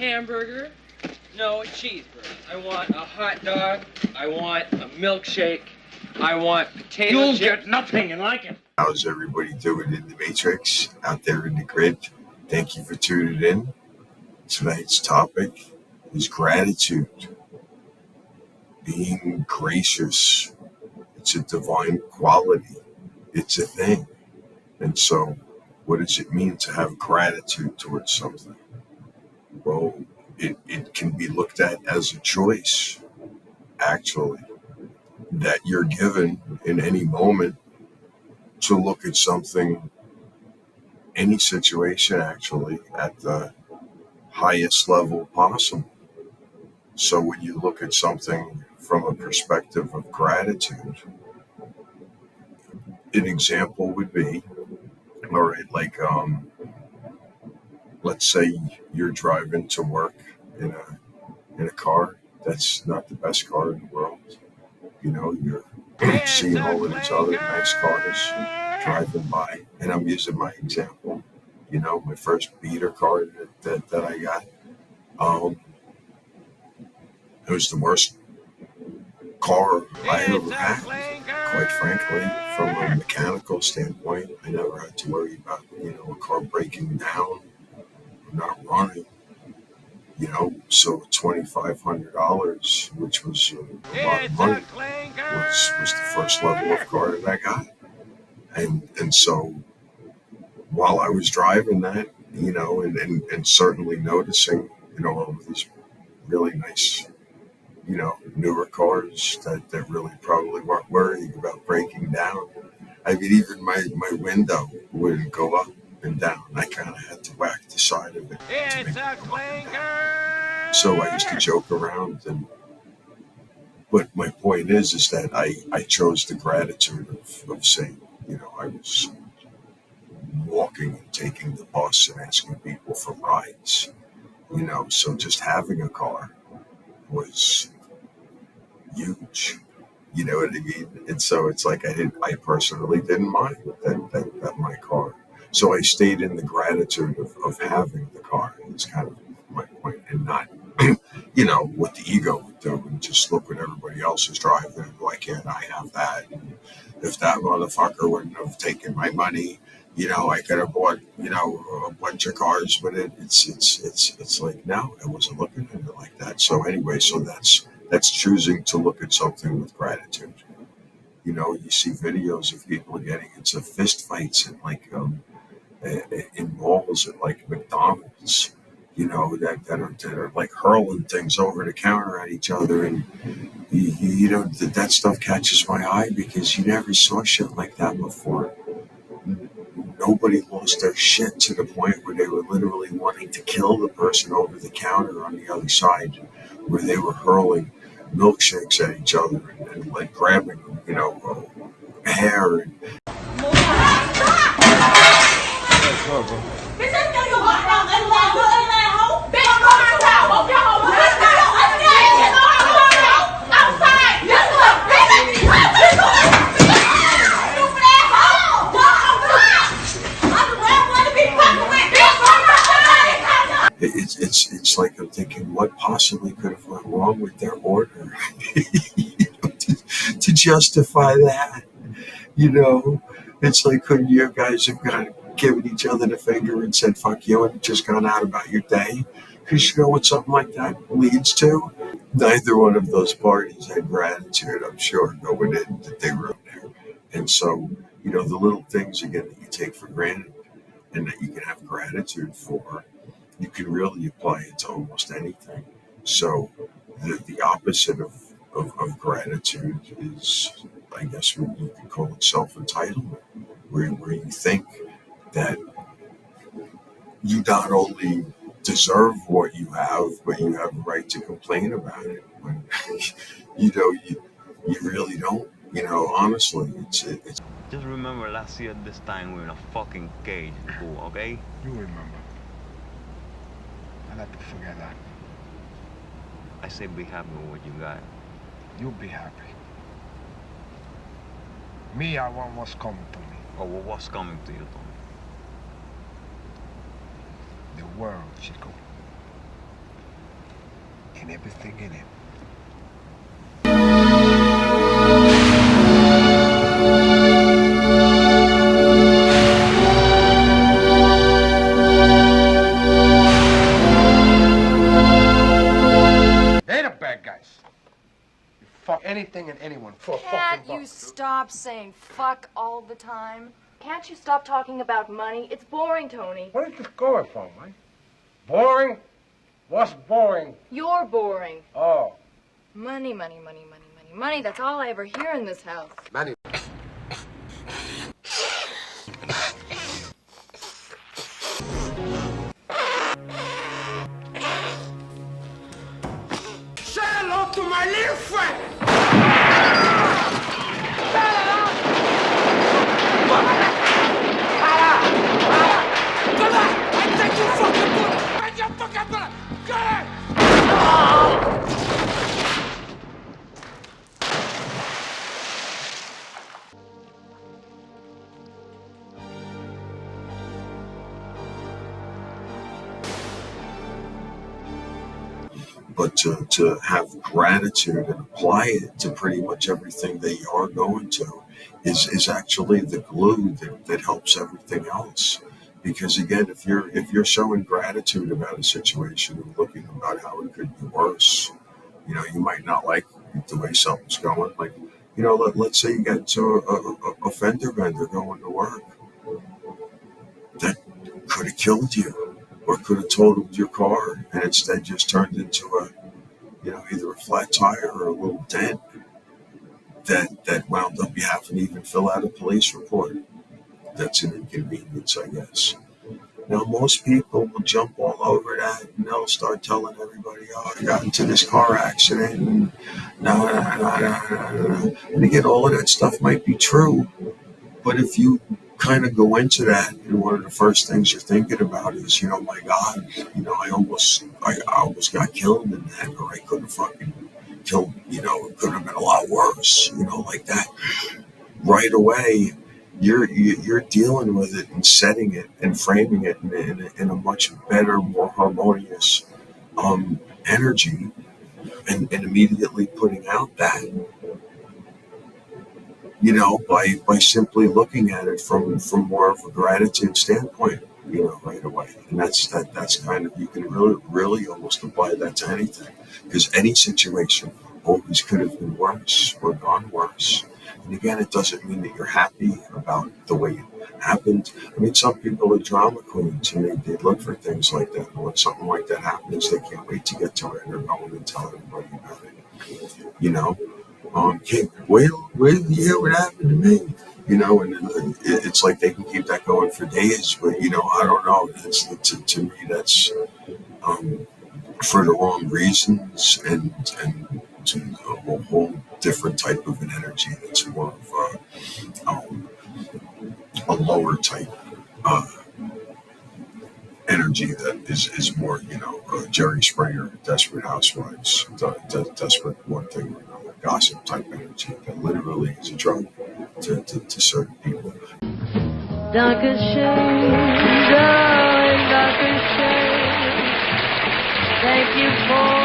hamburger. No, a cheeseburger. I want a hot dog. I want a milkshake. I want potato chips. You'll get nothing and like it. How's everybody doing in the Matrix, out there in the grid? Thank you for tuning in. Tonight's topic is gratitude. Being gracious. It's a divine quality. It's a thing. And so, what does it mean to have gratitude towards something? Well, it can be looked at as a choice, actually, that you're given in any moment to look at something, any situation actually, at the highest level possible. So when you look at something from a perspective of gratitude, an example would be, all right, like, let's say you're driving to work in a car that's not the best car in the world. You know, you're seeing all of these other nice cars driving by, and I'm using my example. You know, my first beater car that I got, it was the worst car I ever had. Quite frankly, from a mechanical standpoint, I never had to worry about, a car breaking down, not running. So $2,500, which was a lot of money, was the first level of car that I got. And so while I was driving that, and certainly noticing, all of these really nice, newer cars that really probably weren't worrying about breaking down. I mean, even my window wouldn't go up and down. I kind of had to whack the side of it to make it go up and down. So I used to joke around, but my point is that I chose the gratitude of saying, I was walking and taking the bus and asking people for rides, so just having a car was huge. You know what I mean? And so it's like I personally didn't mind that my car. So I stayed in the gratitude of having the car. It's kind of my point, and not, what the ego would do and just look what everybody else is driving and why can't I have that? And if that motherfucker wouldn't have taken my money, I could have bought, a bunch of cars with it. It's like, no, I wasn't looking at it like that. So anyway, so that's choosing to look at something with gratitude. You see videos of people getting into fist fights in malls at like McDonald's, that are like hurling things over the counter at each other. And that stuff catches my eye because you never saw shit like that before. Nobody lost their shit to the point where they were literally wanting to kill the person over the counter on the other side, where they were hurling milkshakes at each other and like grabbing, hair. And it's like I'm thinking, what possibly could have went wrong with their order to justify that? It's like, couldn't you guys have given each other the finger and said fuck you and just gone out about your day? Because you know what something like that leads to? Neither one of those parties had gratitude, I'm sure, going in that they were there. And so, the little things again that you take for granted and that you can have gratitude for, you can really apply it to almost anything. So the opposite of gratitude is, I guess, what you could call it self-entitlement, where you think that you not only deserve what you have, but you have a right to complain about it. When you really don't. Honestly, it's. Just remember last year at this time we were in a fucking cage, fool, okay? You remember. I like to forget that. I say be happy with what you got. You'll be happy. Me, I want what's coming to me. Oh, well, what's coming to you, Tommy? The world, Chico. taking everything in it. They're the bad guys. You fuck anything and anyone for a fucking Can't buck. you stop saying fuck all the time? Can't you stop talking about money? It's boring, Tony. What is this going for, man? Boring? What's boring? You're boring. Oh. Money, money, money, money, money, money. That's all I ever hear in this house. Money. Say hello to my little friend! But to have gratitude and apply it to pretty much everything that you are going to is actually the glue that helps everything else. Because again, if you're showing gratitude about a situation and looking about how it could be worse, you might not like the way something's going. Like, let's say you get to a fender bender going to work. That could have killed you or could have totaled your car and instead just turned into either a flat tire or a little dent that wound up you having to even fill out a police report. That's an inconvenience, I guess. Now, most people will jump all over that and they'll start telling everybody, oh, I got into this car accident. And no. And again, all of that stuff might be true. But if you kind of go into that, and one of the first things you're thinking about is, my God, I almost got killed in that, or I could have fucking killed, it could have been a lot worse, like that. Right away, you're dealing with it and setting it and framing it in a much better, more harmonious energy, and immediately putting out that. By simply looking at it from more of a gratitude standpoint, right away. And that's kind of, you can really almost apply that to anything, because any situation always could have been worse or gone worse. And again, it doesn't mean that you're happy about the way it happened. I mean, some people are drama queens and they look for things like that. And when something like that happens, they can't wait to get to it. They're going and tell everybody about it. Wait till you hear what happened to me, and it's like they can keep that going for days, but I don't know. To me, that's for the wrong reasons and to a whole different type of an energy that's more of a lower type energy that is more, Jerry Springer, Desperate Housewives, desperate one thing or another, gossip type energy that literally is a drug to certain people. Darker shade, darling, darker shade. Thank you for